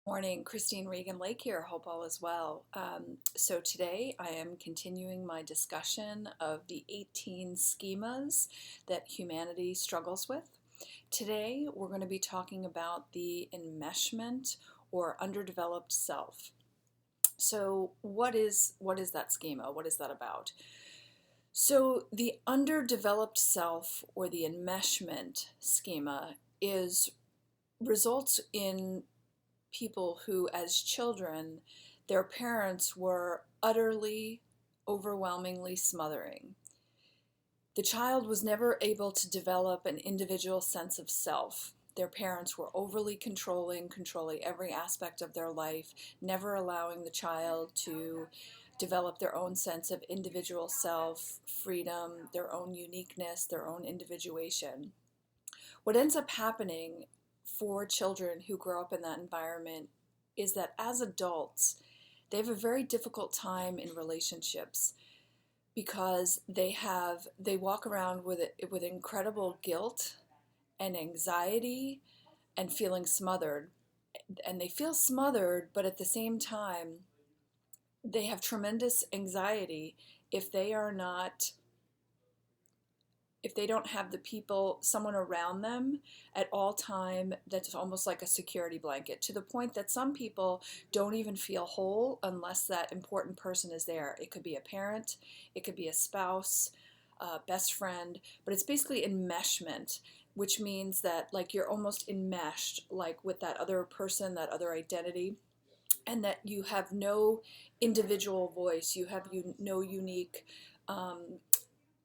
Morning, Christine Regan Lake here. Hope all is well. So today I am continuing my discussion of the 18 schemas that humanity struggles with. Today we're going to be talking about the enmeshment or underdeveloped self. So what is that schema? What is that about? So the underdeveloped self or the enmeshment schema is results in people who, as children, their parents were utterly, overwhelmingly smothering. The child was never able to develop an individual sense of self. Their parents were overly controlling every aspect of their life, never allowing the child to develop their own sense of individual self, freedom, their own uniqueness, their own individuation. What ends up happening for children who grow up in that environment is that as adults, they have a very difficult time in relationships because they walk around with incredible guilt and anxiety and feeling smothered. And they feel smothered, but at the same time, they have tremendous anxiety if they are not if they don't have someone around them at all time that's almost like a security blanket, to the point that some people don't even feel whole unless that important person is there. It could be a parent, it could be a spouse, a best friend, but it's basically enmeshment, which means that like you're almost enmeshed like with that other person, that other identity, and that you have no individual voice, you have no unique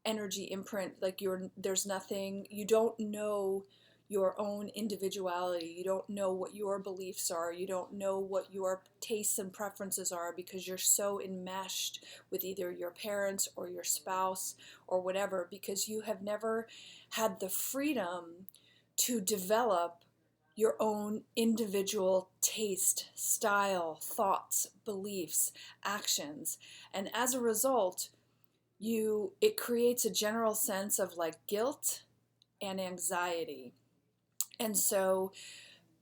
energy imprint, like there's nothing, you don't know your own individuality, you don't know what your beliefs are, you don't know what your tastes and preferences are, because you're so enmeshed with either your parents or your spouse or whatever, because you have never had the freedom to develop your own individual taste, style, thoughts, beliefs, actions. And as a result, it creates a general sense of like guilt and anxiety. And so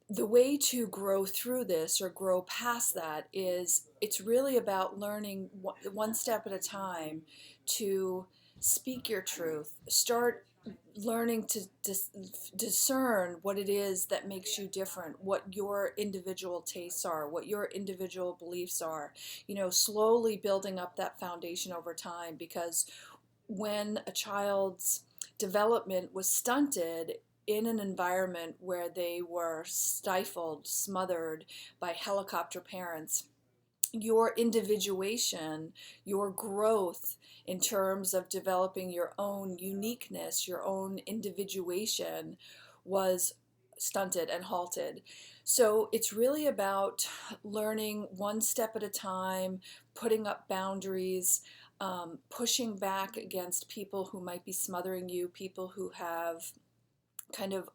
the way to grow through this or grow past that is it's really about learning one step at a time to speak your truth. Start learning to discern what it is that makes you different, what your individual tastes are, what your individual beliefs are, slowly building up that foundation over time, because when a child's development was stunted in an environment where they were stifled, smothered by helicopter parents, your individuation, your growth in terms of developing your own uniqueness, your own individuation was stunted and halted. So it's really about learning one step at a time, putting up boundaries, pushing back against people who might be smothering you, people who have kind of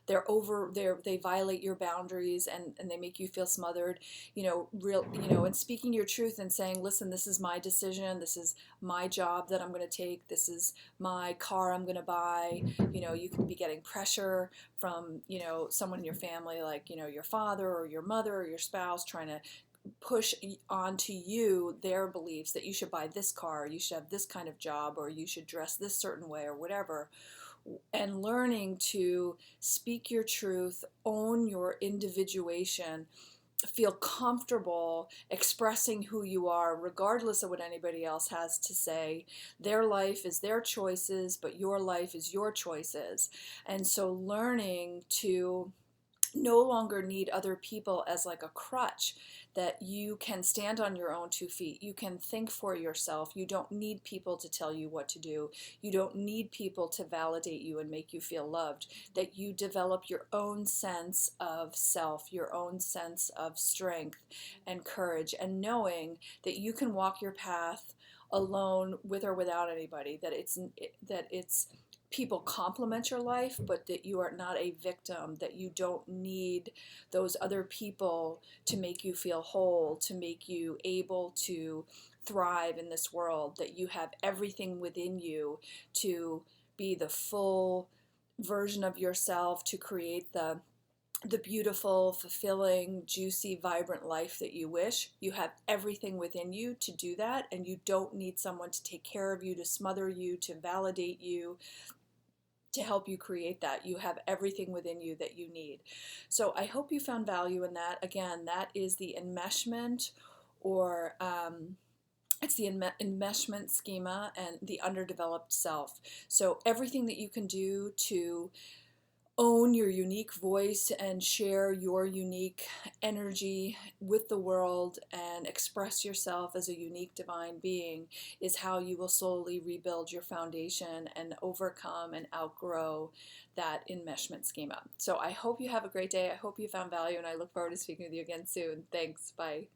they violate your boundaries and they make you feel smothered, and speaking your truth and saying, listen, this is my decision, this is my job that I'm going to take, this is my car I'm going to buy. You can be getting pressure from someone in your family, like your father or your mother or your spouse, trying to push onto you their beliefs that you should buy this car, or you should have this kind of job, or you should dress this certain way or whatever. And learning to speak your truth, own your individuation, feel comfortable expressing who you are regardless of what anybody else has to say. Their life is their choices, but your life is your choices. And so learning to no longer need other people as like a crutch, that you can stand on your own 2 feet. You can think for yourself. You don't need people to tell you what to do. You don't need people to validate you and make you feel loved. That you develop your own sense of self, your own sense of strength and courage, and knowing that you can walk your path alone, with or without anybody, that it's people complement your life, but that you are not a victim, that you don't need those other people to make you feel whole, to make you able to thrive in this world, that you have everything within you to be the full version of yourself, to create the the beautiful, fulfilling, juicy, vibrant life that you wish. You have everything within you to do that, and you don't need someone to take care of you, to smother you, to validate you, to help you create that. You have everything within you that you need. So I hope you found value in that. Again, that is the enmeshment, or it's the enmeshment schema and the underdeveloped self. So everything that you can do to own your unique voice and share your unique energy with the world and express yourself as a unique divine being is how you will slowly rebuild your foundation and overcome and outgrow that enmeshment schema. So I hope you have a great day. I hope you found value, and I look forward to speaking with you again soon. Thanks. Bye.